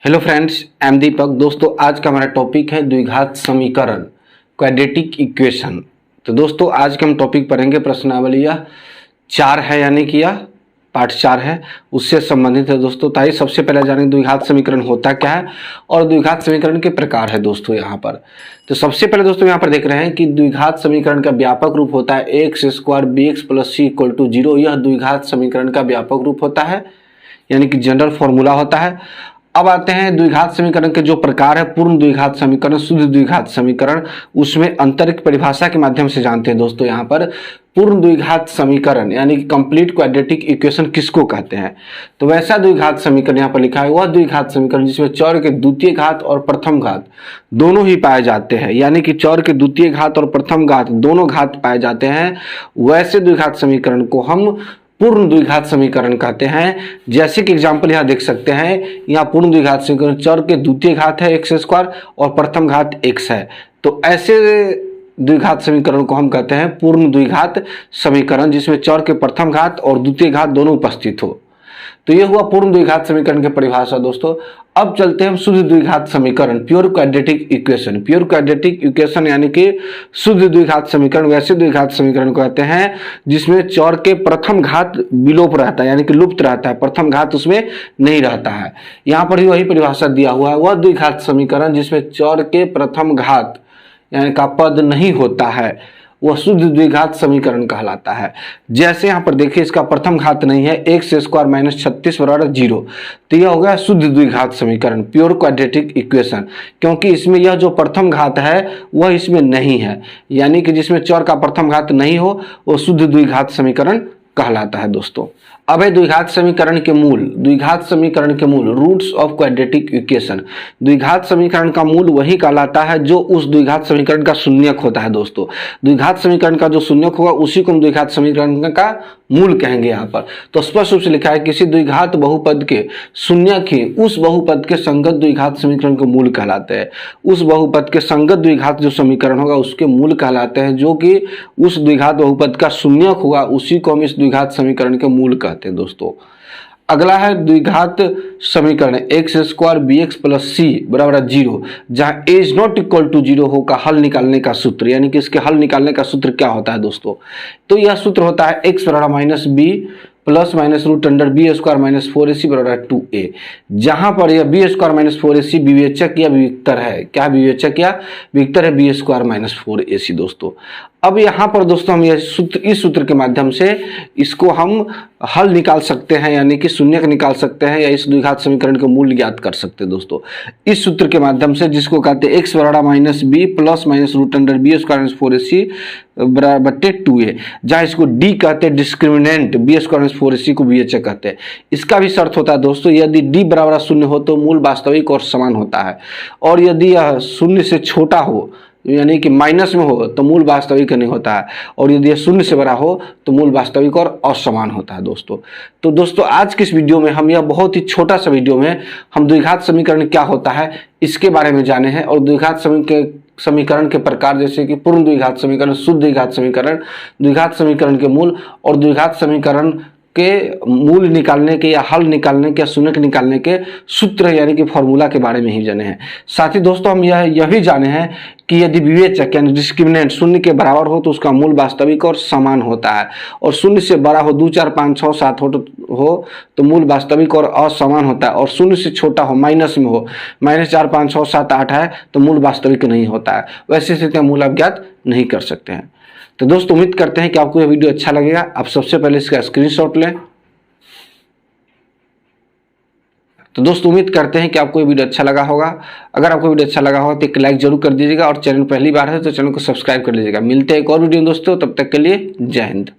Hello friends, I am दीपक। दोस्तों, आज का हमारा टॉपिक है द्विघात समीकरण, क्वाड्रेटिक इक्वेशन। तो दोस्तों, आज के हम टॉपिक पढ़ेंगे प्रश्नावली यह 4 है, यानी कि यह पार्ट 4 है, उससे संबंधित है दोस्तों। तो आइए सबसे पहले जाने द्विघात समीकरण होता क्या है और द्विघात समीकरण के प्रकार है दोस्तों यहाँ पर। तो सबसे पहले दोस्तों यहाँ पर देख रहे हैं कि द्विघात समीकरण का व्यापक रूप होता है x square b x plus c equal to 0। यह द्विघात समीकरण का व्यापक रूप होता है, यानी कि जनरल फॉर्मूला होता है। अब आते हैं द्विघात समीकरण के जो प्रकार है, पूर्ण द्विघात समीकरण, शुद्ध द्विघात समीकरण। उसमें अंतर की परिभाषा के माध्यम से जानते हैं दोस्तों। यहाँ पर पूर्ण द्विघात समीकरण यानी कि कंप्लीट क्वाड्रेटिक इक्वेशन किसको कहते हैं? तो वैसा द्विघात समीकरण यहाँ पर लिखा है, वह द्विघात समीकरण जिसमें चौर के द्वितीय घात और प्रथम घात दोनों ही पाए जाते हैं, यानी कि चौर के द्वितीय घात और प्रथम घात दोनों घात पाए जाते हैं। वैसे द्विघात समीकरण को हम पूर्ण द्विघात समीकरण कहते हैं। जैसे कि एग्जांपल यहाँ देख सकते हैं, यहाँ पूर्ण द्विघात समीकरण चर के द्वितीय घात है एक्स स्क्वायर और प्रथम घात एक्स है। तो ऐसे द्विघात समीकरण को हम कहते हैं पूर्ण द्विघात समीकरण, जिसमें चर के प्रथम घात और द्वितीय घात दोनों उपस्थित हो। तो ये हुआ पूर्ण द्विघात समीकरण की परिभाषा दोस्तों। अब चलते हैं हम शुद्ध द्विघात समीकरण, pure quadratic equation. Pure quadratic equation यानी कि शुद्ध द्विघात समीकरण वैसे द्विघात समीकरण को कहते हैं जिसमें चौर के प्रथम घात विलोप रहता है, यानी कि लुप्त रहता है, प्रथम घात उसमें नहीं रहता है। यहाँ पर भी वही परिभाषा दिया हुआ है, वह द्विघात समीकरण जिसमें चौर के प्रथम घात यानी का पद नहीं होता है, वह शुद्ध द्विघात समीकरण कहलाता है। जैसे यहाँ पर देखिए, इसका प्रथम घात नहीं है, एक्स स्क्वायर माइनस 36 बराबर 0। तो यह हो गया शुद्ध द्विघात समीकरण, प्योर क्वाड्रेटिक इक्वेशन, क्योंकि इसमें यह जो प्रथम घात है वह इसमें नहीं है, यानी कि जिसमें चौर का प्रथम घात नहीं हो वो शुद्ध द्विघात समीकरण कहलाता है दोस्तों। अब है द्विघात समीकरण के मूल। द्विघात समीकरण के मूल, रूट्स ऑफ क्वाड्रेटिक इक्वेशन। द्विघात समीकरण का मूल वही कहलाता है जो उस द्विघात समीकरण का शून्यक होता है दोस्तों। द्विघात समीकरण का जो शून्यक होगा उसी को हम द्विघात समीकरण का मूल कहेंगे यहाँ पर। तो स्पष्ट रूप से लिखा है, किसी द्विघात बहुपद के शून्यक ही उस बहुपद के संगत द्विघात समीकरण को मूल कहलाते हैं। उस बहुपद के संगत द्विघात जो समीकरण होगा उसके मूल कहलाते हैं, जो कि उस द्विघात बहुपद का शून्यक होगा उसी को हम इस द्विघात समीकरण के मूल कहते हैं दोस्तों। अगला है द्विघात समीकरण x square b x plus c बराबर 0, जहां a is not equal to 0 हो का हल निकालने का सूत्र, यानी कि इसके हल निकालने का सूत्र क्या होता है दोस्तों? तो यह सूत्र होता है एक्स बराबर minus b plus minus root under b square minus 4ac बराबर 2a, जहां पर यह बी स्क्वायर माइनस 4ac विवेचक या विविक्तर है। क्या विवेचक या विविक्तर है? बी स्क्वायर माइनस 4ac दोस्तों। अब यहाँ पर दोस्तों हम यह सूत्र, इस सूत्र के माध्यम से इसको हम हल निकाल सकते हैं, यानी कि शून्यक निकाल सकते हैं, या इस द्विघात समीकरण के मूल्य ज्ञात कर सकते हैं दोस्तों इस सूत्र के माध्यम से, जिसको कहते हैं एक्स बराबर minus b plus minus root under b square minus 4ac बटे 2a, जहाँ इसको डी कहते हैं discriminant, B square minus 4ac को विवेचक कहते हैं। इसका भी शर्त होता है दोस्तों, यदि डी बराबर 0 हो तो मूल वास्तविक और समान होता है, और यदि यह 0 से छोटा हो यानी कि माइनस में हो तो मूल वास्तविक नहीं होता है, और यदि यह 0 से बड़ा हो तो मूल वास्तविक और असमान होता है दोस्तों। तो दोस्तों, आज की इस वीडियो में हम यह बहुत ही छोटा सा वीडियो में हम द्विघात समीकरण क्या होता है इसके बारे में जाने हैं, और द्विघात समीकरण के प्रकार, जैसे कि पूर्ण द्विघात समीकरण, शुद्ध द्विघात समीकरण, द्विघात समीकरण के मूल और द्विघात समीकरण के मूल निकालने के या हल निकालने के या शून्यक निकालने के सूत्र यानी कि फॉर्मूला के बारे में ही जाने हैं। साथ ही दोस्तों हम यह भी जाने हैं कि यदि विवेचक यानी डिस्क्रिमिनेंट 0 के बराबर हो तो उसका मूल वास्तविक और समान होता है, और 0 से बड़ा हो 2 4 5 6 7 हो तो मूल वास्तविक और असमान होता है, और 0 से छोटा हो माइनस में हो, माइनस 4 5 6 7 8 है तो मूल वास्तविक नहीं होता है। वैसे स्थिति में मूल आप ज्ञात नहीं कर सकते हैं। तो दोस्तों, उम्मीद करते हैं कि आपको यह वीडियो अच्छा लगेगा। आप सबसे पहले इसका स्क्रीनशॉट लें। तो दोस्तों, उम्मीद करते हैं कि आपको ये वीडियो अच्छा लगा होगा। अगर आपको वीडियो अच्छा लगा होगा तो एक लाइक जरूर कर दीजिएगा, और चैनल पहली बार है तो चैनल को सब्सक्राइब कर लीजिएगा। मिलते हैं एक और वीडियो दोस्तों, तब तक के लिए जय हिंद।